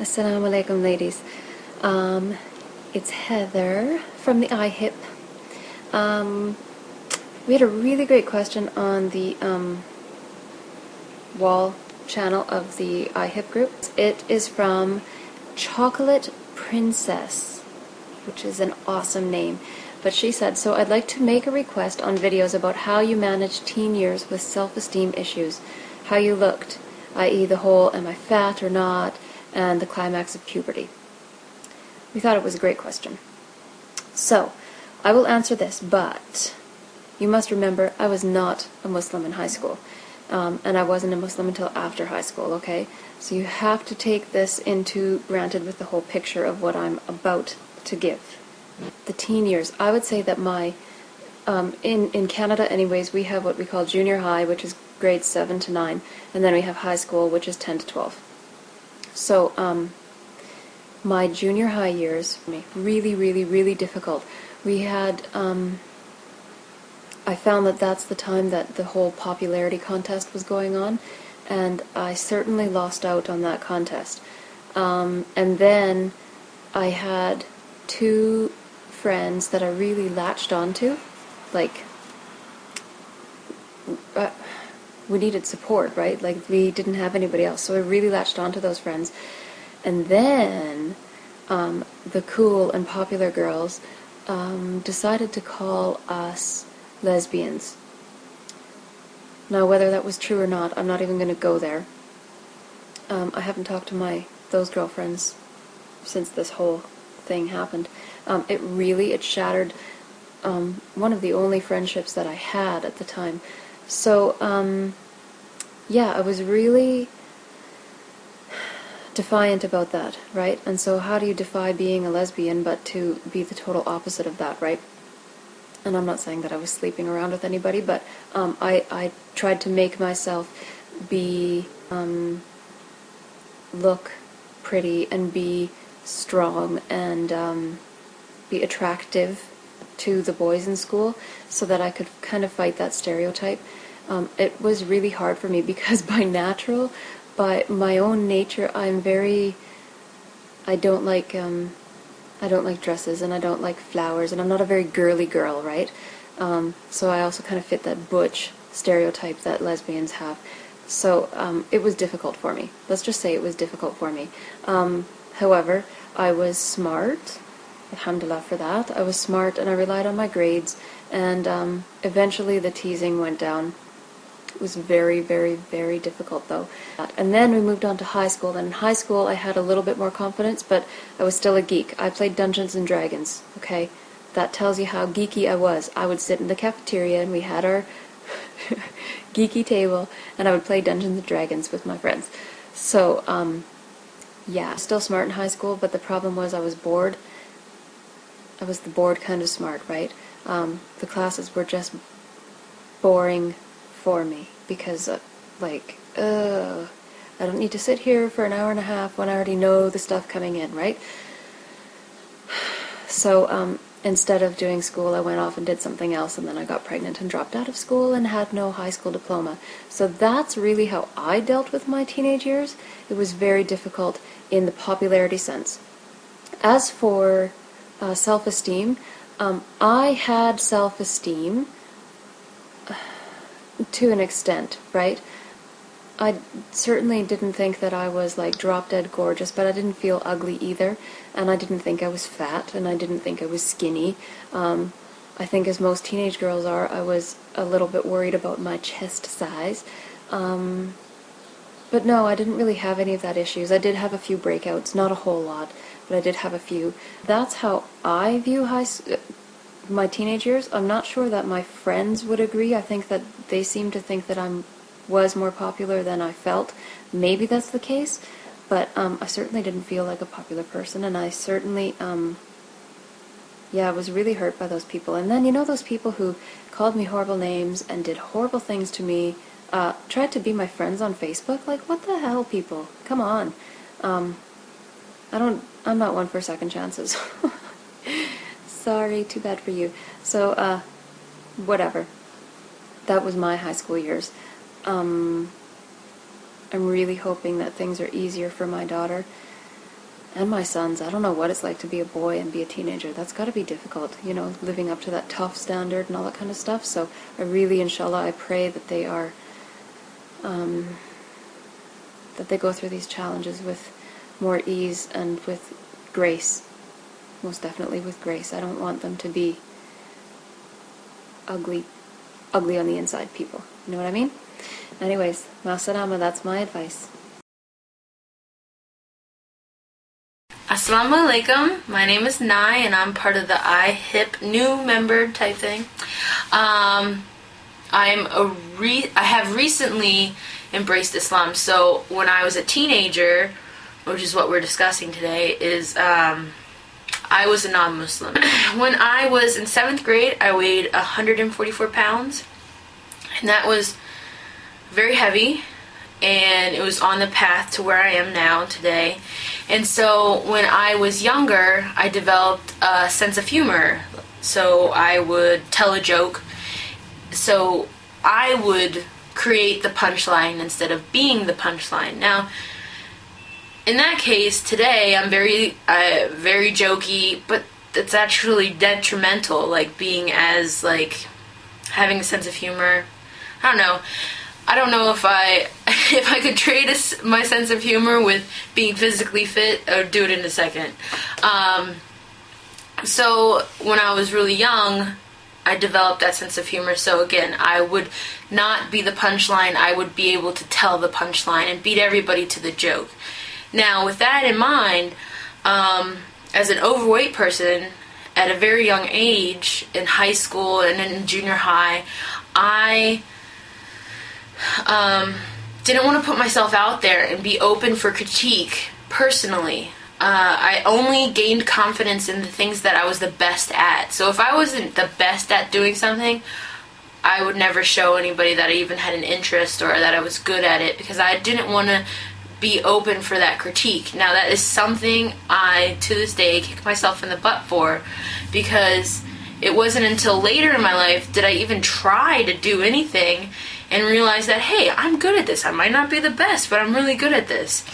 Assalamu alaikum, ladies. It's Heather from the IHiP. We had a really great question on the wall channel of the IHiP group. It is from Chocolate Princess, which is an awesome name. But she said, so I'd like to make a request on videos about how you managed teen years with self-esteem issues, how you looked, i.e. the whole am I fat or not, and the climax of puberty. We thought it was a great question. So, I will answer this, but you must remember I was not a Muslim in high school, and I wasn't a Muslim until after high school, okay? So you have to take this into granted with the whole picture of what I'm about to give. The teen years, I would say that my, in Canada anyways, we have what we call junior high, which is grades 7 to 9, and then we have high school, which is 10 to 12. So, my junior high years, really, really, really difficult. We had, I found that that's the time that the whole popularity contest was going on, and I certainly lost out on that contest. And then I had two friends that I really latched onto, like, we needed support, right? Like, we didn't have anybody else, so I really latched onto those friends. And then the cool and popular girls decided to call us lesbians. Now, whether that was true or not, I'm not even going to go there. I haven't talked to those girlfriends since this whole thing happened. It shattered one of the only friendships that I had at the time. So, yeah, I was really defiant about that, right? And so how do you defy being a lesbian but to be the total opposite of that, right? And I'm not saying that I was sleeping around with anybody, but I tried to make myself be, look pretty and be strong and be attractive to the boys in school so that I could kind of fight that stereotype. It was really hard for me because by my own nature, I don't like dresses and I don't like flowers and I'm not a very girly girl, right? So I also kind of fit that butch stereotype that lesbians have. So it was difficult for me. Let's just say it was difficult for me. However, I was smart. Alhamdulillah for that. I was smart and I relied on my grades, and eventually the teasing went down. It was very, very, very difficult though. And then we moved on to high school. And in high school I had a little bit more confidence, but I was still a geek. I played Dungeons and Dragons, okay? That tells you how geeky I was. I would sit in the cafeteria and we had our geeky table and I would play Dungeons and Dragons with my friends. So, yeah, still smart in high school, but the problem was I was bored. I was the bored kind of smart, right? The classes were just boring for me because, I don't need to sit here for an hour and a half when I already know the stuff coming in, right? So instead of doing school, I went off and did something else, and then I got pregnant and dropped out of school and had no high school diploma. So that's really how I dealt with my teenage years. It was very difficult in the popularity sense. As for self-esteem, I had self-esteem to an extent, right? I certainly didn't think that I was like drop-dead gorgeous, but I didn't feel ugly either, and I didn't think I was fat, and I didn't think I was skinny. I think as most teenage girls are, I was a little bit worried about my chest size. But no, I didn't really have any of that issues. I did have a few breakouts, not a whole lot, but I did have a few. That's how I view my teenage years. I'm not sure that my friends would agree. I think that they seem to think that I was more popular than I felt. Maybe that's the case, but I certainly didn't feel like a popular person, and I certainly, yeah, I was really hurt by those people. And then, you know, those people who called me horrible names and did horrible things to me, tried to be my friends on Facebook? Like, what the hell, people? Come on. I'm not one for second chances. Sorry, too bad for you. So, whatever. That was my high school years. I'm really hoping that things are easier for my daughter. and my sons. I don't know what it's like to be a boy and be a teenager. That's got to be difficult, you know, living up to that tough standard and all that kind of stuff. So I really, inshallah, I pray that they are, that they go through these challenges with more ease and with grace. Most definitely with grace. I don't want them to be ugly on the inside people. You know what I mean? Anyways, ma'asalama, that's my advice. Assalamu alaikum. My name is Nai, and I'm part of the IHiP new member type thing. I have recently embraced Islam. So when I was a teenager, which is what we're discussing today, is I was a non-Muslim. When I was in 7th grade, I weighed 144 pounds, and that was very heavy. And it was on the path to where I am now today. And so when I was younger, I developed a sense of humor. So I would tell a joke. So I would create the punchline instead of being the punchline. Now, in that case, today I'm very jokey, but it's actually detrimental, like being as, like, having a sense of humor. I don't know if I could trade my sense of humor with being physically fit. I would do it in a second. So when I was really young, I developed that sense of humor. So again, I would not be the punchline. I would be able to tell the punchline and beat everybody to the joke. Now, with that in mind, as an overweight person at a very young age in high school and in junior high, I didn't want to put myself out there and be open for critique personally. I only gained confidence in the things that I was the best at. So if I wasn't the best at doing something, I would never show anybody that I even had an interest or that I was good at it, because I didn't want to be open for that critique. Now, that is something I, to this day, kick myself in the butt for, because it wasn't until later in my life did I even try to do anything and realize that, hey, I'm good at this. I might not be the best, but I'm really good at this.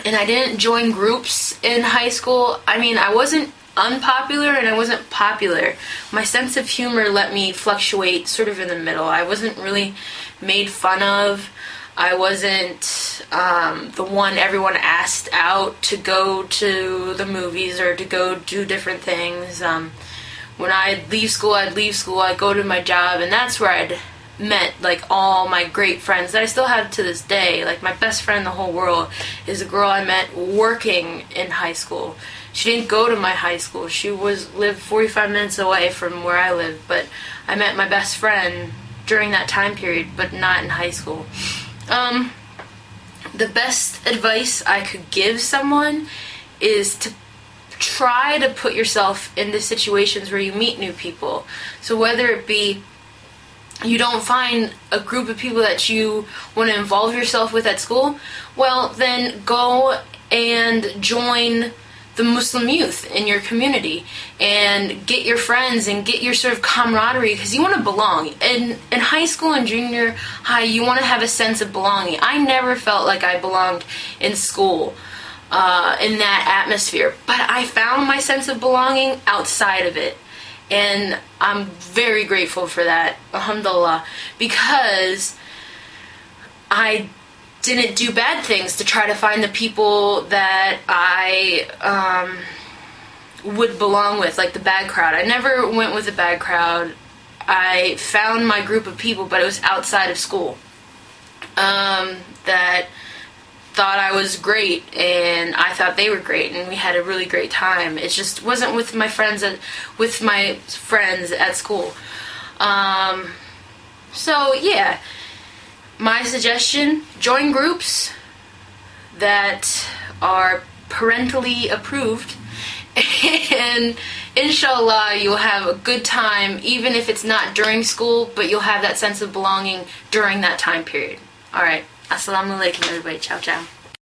And I didn't join groups in high school. I mean, I wasn't unpopular and I wasn't popular. My sense of humor let me fluctuate sort of in the middle. I wasn't really made fun of. I wasn't the one everyone asked out to go to the movies or to go do different things. When I'd leave school, I'd go to my job, and that's where I'd met, like, all my great friends that I still have to this day. Like, my best friend in the whole world is a girl I met working in high school. She didn't go to my high school. She lived 45 minutes away from where I lived, but I met my best friend during that time period, but not in high school. The best advice I could give someone is to try to put yourself into situations where you meet new people. So whether it be you don't find a group of people that you want to involve yourself with at school, well, then go and join the Muslim youth in your community and get your friends and get your sort of camaraderie, because you want to belong. In high school and junior high, you want to have a sense of belonging. I never felt like I belonged in school, in that atmosphere, but I found my sense of belonging outside of it. And I'm very grateful for that, alhamdulillah, because I didn't do bad things to try to find the people that I would belong with, like the bad crowd. I never went with the bad crowd. I found my group of people, but it was outside of school, that thought I was great, and I thought they were great, and we had a really great time. It just wasn't with my friends at school. So yeah, my suggestion: join groups that are parentally approved, and inshallah you'll have a good time, even if it's not during school, but you'll have that sense of belonging during that time period. Alright, assalamu alaikum everybody, ciao ciao.